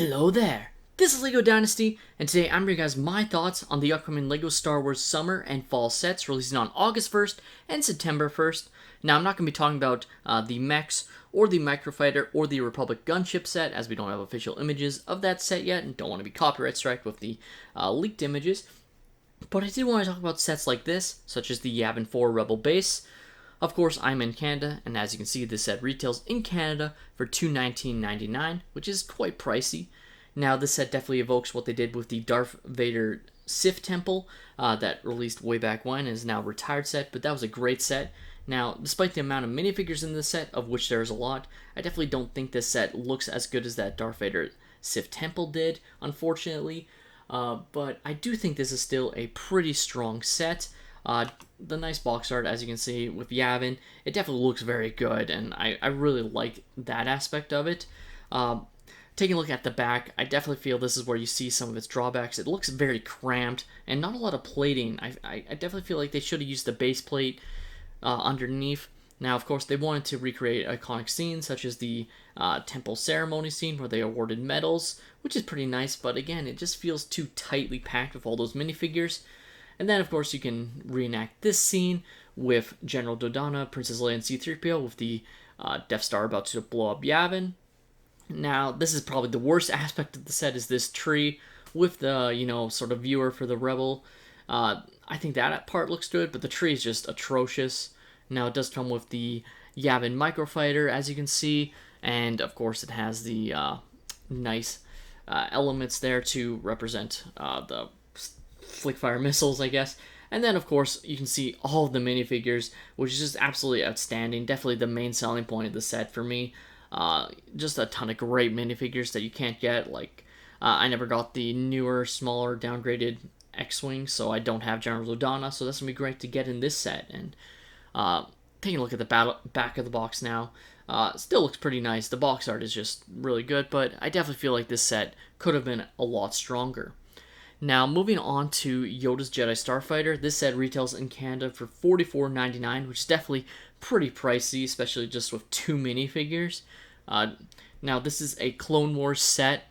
Hello there! This is LEGO Dynasty, and today I'm bringing you guys my thoughts on the upcoming LEGO Star Wars summer and fall sets releasing on August 1st and September 1st. Now, I'm not going to be talking about the mechs, or the Microfighter, or the Republic gunship set, as we don't have official images of that set yet, and don't want to be copyright striked with the leaked images. But I did want to talk about sets like this, such as the Yavin 4 Rebel Base. Of course, I'm in Canada, and as you can see, this set retails in Canada for $219.99, which is quite pricey. Now, this set definitely evokes what they did with the Darth Vader Sith Temple that released way back when and is now a retired set, but that was a great set. Now, despite the amount of minifigures in this set, of which there's a lot, I definitely don't think this set looks as good as that Darth Vader Sith Temple did, unfortunately. But I do think this is still a pretty strong set. The nice box art, as you can see, with Yavin, it definitely looks very good, and I really like that aspect of it. Taking a look at the back, I definitely feel this is where you see some of its drawbacks. It looks very cramped, and not a lot of plating. I definitely feel like they should have used the base plate underneath. Now, of course, they wanted to recreate iconic scenes, such as the temple ceremony scene, where they awarded medals, which is pretty nice, but again, it just feels too tightly packed with all those minifigures. And then, of course, you can reenact this scene with General Dodonna, Princess Leia, and C-3PO with the Death Star about to blow up Yavin. Now, this is probably the worst aspect of the set, is this tree with the, sort of viewer for the Rebel. I think that part looks good, but the tree is just atrocious. Now, it does come with the Yavin Microfighter, as you can see, and, of course, it has the nice elements there to represent the flick-fire missiles, I guess. And then, of course, you can see all of the minifigures, which is just absolutely outstanding. Definitely the main selling point of the set for me. Just a ton of great minifigures that you can't get. Like, I never got the newer, smaller, downgraded X-Wing, so I don't have General Dodonna, so that's going to be great to get in this set. And taking a look at the back of the box now, still looks pretty nice. The box art is just really good, but I definitely feel like this set could have been a lot stronger. Now, moving on to Yoda's Jedi Starfighter, this set retails in Canada for $44.99, which is definitely pretty pricey, especially just with two minifigures. Now, this is a Clone Wars set.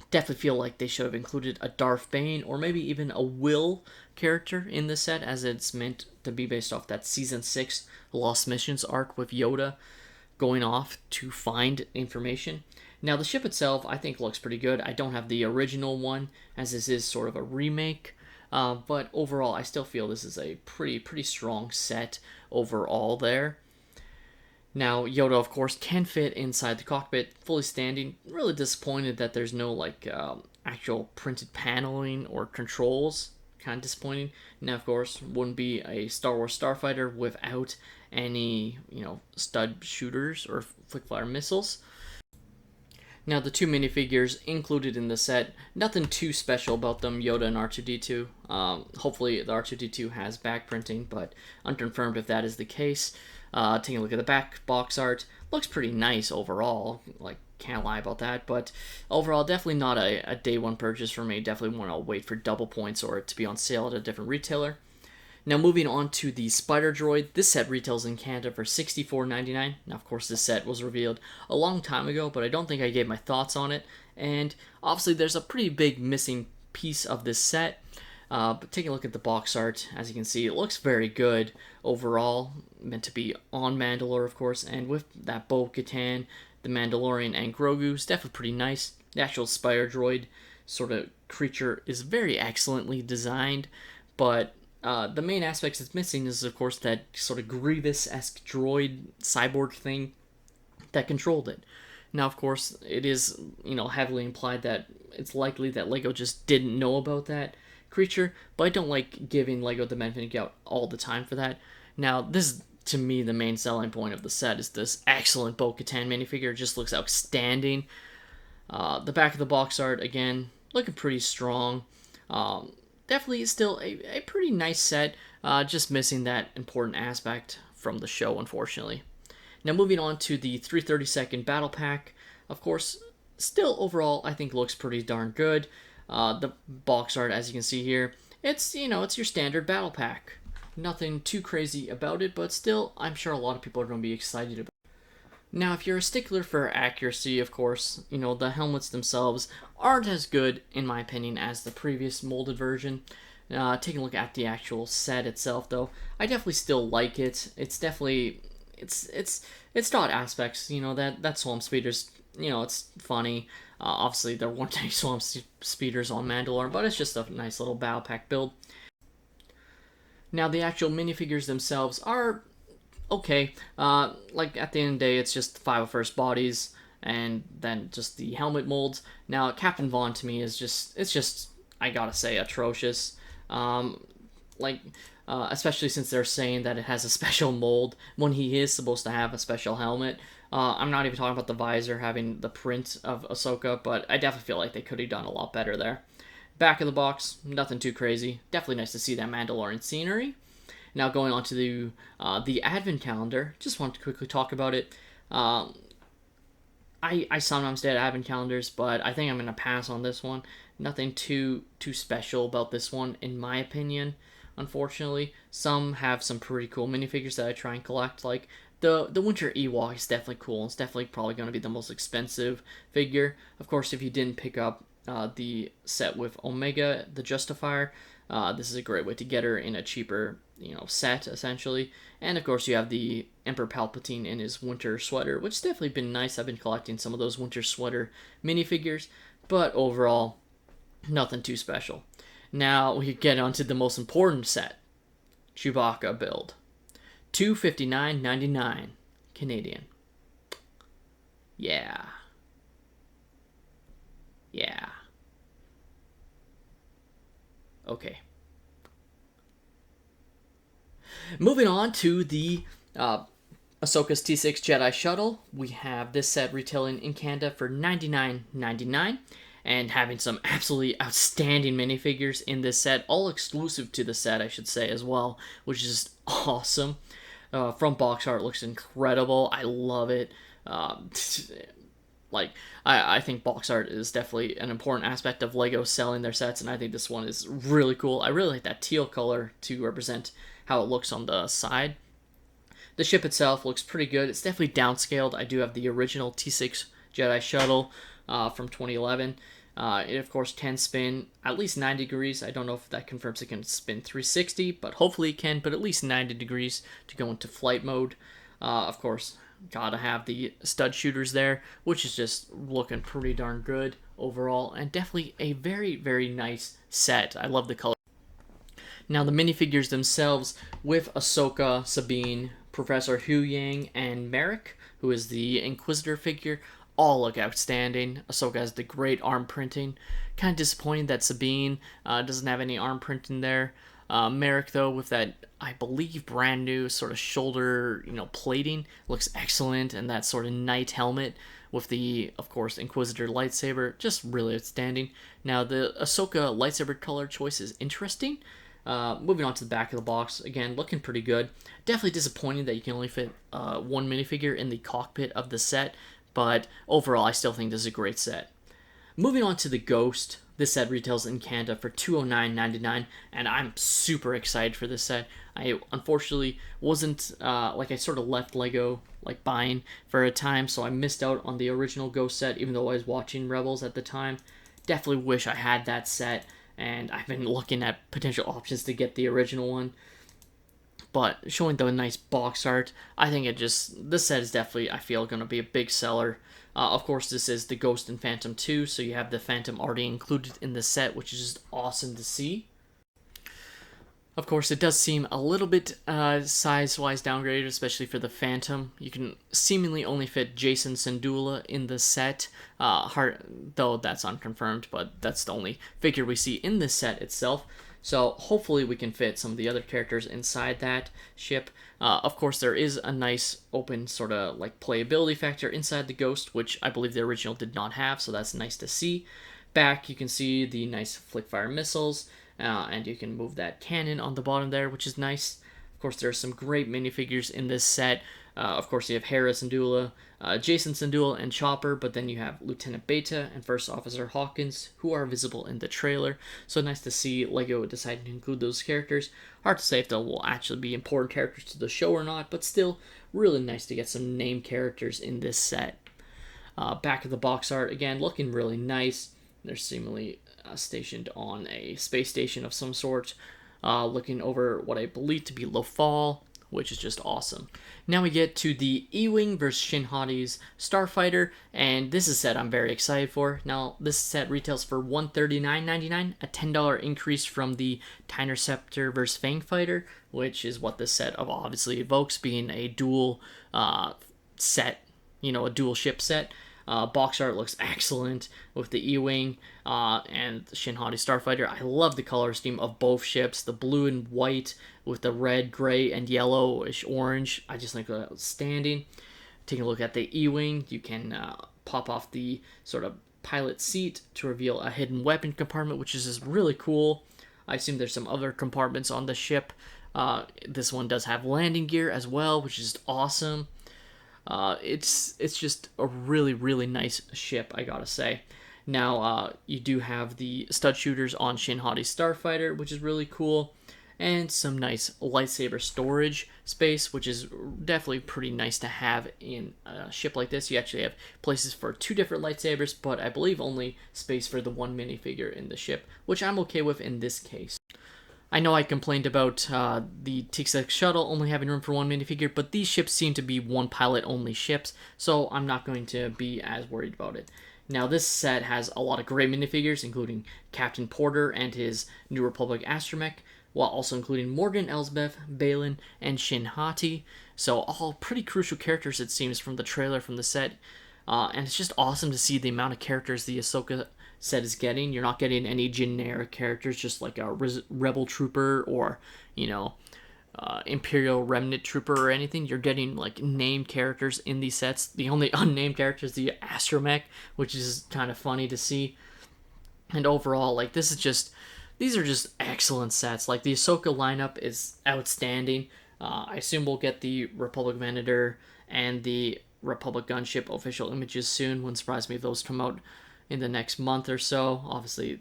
Definitely feel like they should have included a Darth Bane or maybe even a Will character in the set, as it's meant to be based off that Season 6 Lost Missions arc with Yoda going off to find information. Now, the ship itself, I think, looks pretty good. I don't have the original one, as this is sort of a remake. But overall, I still feel this is a pretty strong set overall there. Now, Yoda, of course, can fit inside the cockpit, fully standing. Really disappointed that there's no, actual printed paneling or controls. Kind of disappointing. Now, of course, wouldn't be a Star Wars Starfighter without any, stud shooters or flick-fire missiles. Now, the two minifigures included in the set, nothing too special about them, Yoda and R2-D2. Hopefully, the R2-D2 has back printing, but unconfirmed if that is the case. Taking a look at the back box art, looks pretty nice overall. Can't lie about that, but overall, definitely not a day one purchase for me. Definitely want to wait for double points or it to be on sale at a different retailer. Now, moving on to the Spire Droid, this set retails in Canada for $64.99. Now, of course, this set was revealed a long time ago, but I don't think I gave my thoughts on it. And obviously, there's a pretty big missing piece of this set. But taking a look at the box art, as you can see, it looks very good overall. Meant to be on Mandalore, of course, and with that Bo-Katan, the Mandalorian, and Grogu, it's definitely pretty nice. The actual Spire Droid sort of creature is very excellently designed, but the main aspects it's missing is, of course, that sort of Grievous-esque droid cyborg thing that controlled it. Now, of course, it is, heavily implied that it's likely that LEGO just didn't know about that creature, but I don't like giving LEGO the benefit out all the time for that. Now, this is, to me, the main selling point of the set is this excellent Bo-Katan minifigure. It just looks outstanding. The back of the box art, again, looking pretty strong. Definitely still a pretty nice set, just missing that important aspect from the show, unfortunately. Now, moving on to the 332nd Battle Pack, of course, still overall, I think looks pretty darn good. The box art, as you can see here, it's your standard Battle Pack. Nothing too crazy about it, but still, I'm sure a lot of people are going to be excited about it. Now, if you're a stickler for accuracy, of course, the helmets themselves aren't as good, in my opinion, as the previous molded version. Taking a look at the actual set itself, though, I definitely still like it. It's definitely it's got aspects, that swamp speeders, it's funny. Obviously, there weren't any swamp speeders on Mandalore, but it's just a nice little battle pack build. Now, the actual minifigures themselves are okay. Like at the end of the day, it's just 501st bodies and then just the helmet molds. Now, Captain Vaughn to me is just I gotta say atrocious. Um, like especially since they're saying that it has a special mold when he is supposed to have a special helmet. I'm not even talking about the visor having the print of Ahsoka, but I definitely feel like they could have done a lot better there. Back of the box, nothing too crazy. Definitely nice to see that Mandalorian scenery. Now going on to the Advent calendar, just wanted to quickly talk about it. I sometimes did Advent calendars, but I think I'm gonna pass on this one. Nothing too special about this one, in my opinion. Unfortunately, some have some pretty cool minifigures that I try and collect. Like the Winter Ewok is definitely cool. It's definitely probably going to be the most expensive figure. Of course, if you didn't pick up the set with Omega, the Justifier, this is a great way to get her in a cheaper, set essentially. And of course, you have the Emperor Palpatine in his winter sweater, which has definitely been nice. I've been collecting some of those winter sweater minifigures, but overall, nothing too special. Now we get onto the most important set, Chewbacca build, $259.99 Canadian. Yeah. Okay. Moving on to the Ahsoka's T6 Jedi Shuttle, we have this set retailing in Canada for $99.99 and having some absolutely outstanding minifigures in this set, all exclusive to the set, I should say, as well, which is just awesome. From box art, looks incredible. I love it. I think box art is definitely an important aspect of Lego selling their sets, and I think this one is really cool. I really like that teal color to represent how it looks on the side. The ship itself looks pretty good. It's definitely downscaled. I do have the original T6 Jedi Shuttle from 2011. It, of course, can spin at least 90 degrees. I don't know if that confirms it can spin 360, but hopefully it can, but at least 90 degrees to go into flight mode. Of course, gotta have the stud shooters there, which is just looking pretty darn good overall, and definitely a very, very nice set. I love the color. Now, the minifigures themselves with Ahsoka, Sabine, Professor Huyang, and Merrick, who is the Inquisitor figure, all look outstanding. Ahsoka has the great arm printing. Kind of disappointing that Sabine doesn't have any arm printing there. Merrick, though, with that, I believe, brand new sort of shoulder, plating, looks excellent, and that sort of knight helmet with the, of course, Inquisitor lightsaber, just really outstanding. Now, the Ahsoka lightsaber color choice is interesting. Moving on to the back of the box, again, looking pretty good. Definitely disappointing that you can only fit one minifigure in the cockpit of the set, but overall, I still think this is a great set. Moving on to the Ghost, this set retails in Canada for $209.99, and I'm super excited for this set. I unfortunately wasn't, I sort of left Lego, buying for a time, so I missed out on the original Ghost set, even though I was watching Rebels at the time. Definitely wish I had that set, and I've been looking at potential options to get the original one. But showing the nice box art, I think this set is definitely, I feel, going to be a big seller. Of course, this is the Ghost and Phantom 2, so you have the Phantom already included in the set, which is just awesome to see. Of course, it does seem a little bit size-wise downgraded, especially for the Phantom. You can seemingly only fit Jason Syndulla in the set, though that's unconfirmed, but that's the only figure we see in this set itself. So hopefully we can fit some of the other characters inside that ship. Of course, there is a nice open sort of playability factor inside the Ghost, which I believe the original did not have, so that's nice to see. Back, you can see the nice flick-fire missiles, and you can move that cannon on the bottom there, which is nice. Of course, there are some great minifigures in this set. Of course, you have Hera Syndulla, Jason Syndulla, and Chopper, but then you have Lieutenant Beta and First Officer Hawkins, who are visible in the trailer. So nice to see LEGO deciding to include those characters. Hard to say if they will actually be important characters to the show or not, but still really nice to get some named characters in this set. Back of the box art, again, looking really nice. They're seemingly stationed on a space station of some sort, looking over what I believe to be Lothal, which is just awesome. Now we get to the Ewing versus Shinhati's Starfighter, and this is a set I'm very excited for. Now, this set retails for $139.99, a $10 increase from the TIE Interceptor versus Fang Fighter, which is what this set obviously evokes, being a dual set, a dual ship set. Box art looks excellent with the Ewing and the Shinhati Starfighter. I love the color scheme of both ships, the blue and white with the red, gray, and yellowish orange. I just think that's outstanding. Taking a look at the Ewing, you can pop off the sort of pilot seat to reveal a hidden weapon compartment, which is just really cool. I assume there's some other compartments on the ship. This one does have landing gear as well, which is awesome. It's just a really, really nice ship, I gotta say. Now, you do have the stud shooters on Shinhati Starfighter, which is really cool, and some nice lightsaber storage space, which is definitely pretty nice to have in a ship like this. You actually have places for 2 different lightsabers, but I believe only space for the 1 minifigure in the ship, which I'm okay with in this case. I know I complained about the T6 Shuttle only having room for 1 minifigure, but these ships seem to be 1 pilot-only ships, so I'm not going to be as worried about it. Now, this set has a lot of great minifigures, including Captain Porter and his New Republic astromech, while also including Morgan Elsbeth, Balin, and Shinhati. So all pretty crucial characters, it seems, from the trailer from the set. And it's just awesome to see the amount of characters the Ahsoka set is getting. You're not getting any generic characters, just like a Rebel Trooper or, Imperial Remnant Trooper or anything. You're getting, named characters in these sets. The only unnamed character is the astromech, which is kind of funny to see. And overall, these are just excellent sets. Like, the Ahsoka lineup is outstanding. I assume we'll get the Republic Venator and the Republic Gunship official images soon. Wouldn't surprise me if those come out in the next month or so. Obviously,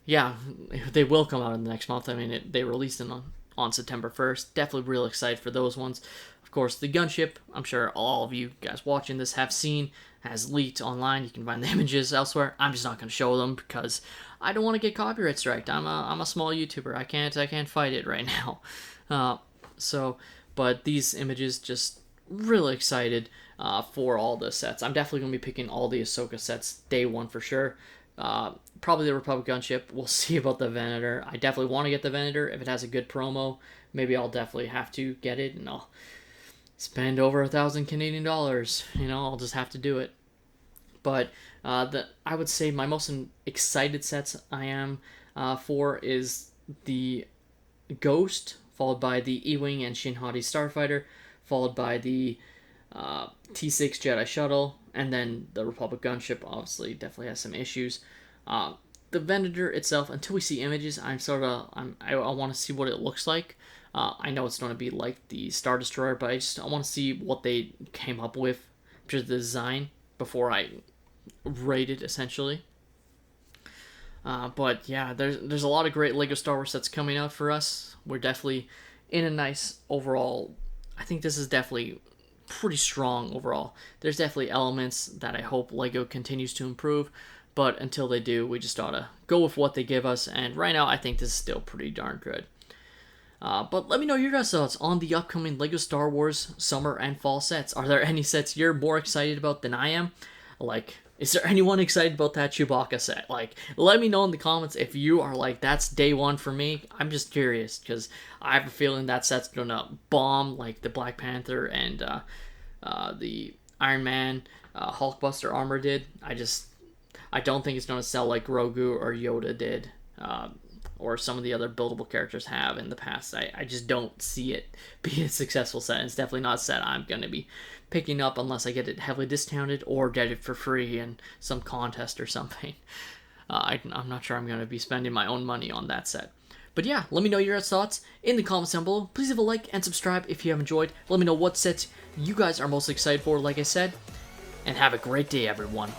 they will come out in the next month. I mean, they released them on September 1st. Definitely real excited for those ones. Of course, the gunship, I'm sure all of you guys watching this have seen, has leaked online. You can find the images elsewhere. I'm just not going to show them because I don't want to get copyright striked. I'm a small YouTuber. I can't fight it right now. But these images, just really excited for all the sets. I'm definitely going to be picking all the Ahsoka sets day one for sure. Probably the Republic Gunship. We'll see about the Venator. I definitely want to get the Venator. If it has a good promo, maybe I'll definitely have to get it, and I'll spend over 1,000 Canadian dollars. I'll just have to do it. But I would say my most excited sets I am for is the Ghost, followed by the Ewing and Shinhati Starfighter, followed by the T6 Jedi Shuttle, and then the Republic Gunship obviously definitely has some issues. The Venator itself, until we see images, I want to see what it looks like. I know it's going to be like the Star Destroyer, but I want to see what they came up with in terms of the design before I rate it, essentially. But yeah, there's a lot of great LEGO Star Wars sets coming out for us. We're definitely in a nice overall. I think this is definitely pretty strong overall. There's definitely elements that I hope LEGO continues to improve, but until they do, we just ought to go with what they give us, and right now I think this is still pretty darn good. But let me know your guys' thoughts on the upcoming LEGO Star Wars summer and fall sets. Are there any sets you're more excited about than I am? Is there anyone excited about that Chewbacca set? Let me know in the comments if you are that's day one for me. I'm just curious, because I have a feeling that set's gonna bomb like the Black Panther and the Iron Man Hulkbuster armor did. I don't think it's gonna sell like Grogu or Yoda did, or some of the other buildable characters have in the past. I just don't see it be a successful set. It's definitely not a set I'm gonna be picking up unless I get it heavily discounted or get it for free in some contest or something. I'm not sure I'm going to be spending my own money on that set. But yeah, let me know your thoughts in the comments down below. Please leave a like and subscribe if you have enjoyed. Let me know what sets you guys are most excited for, like I said. And have a great day, everyone.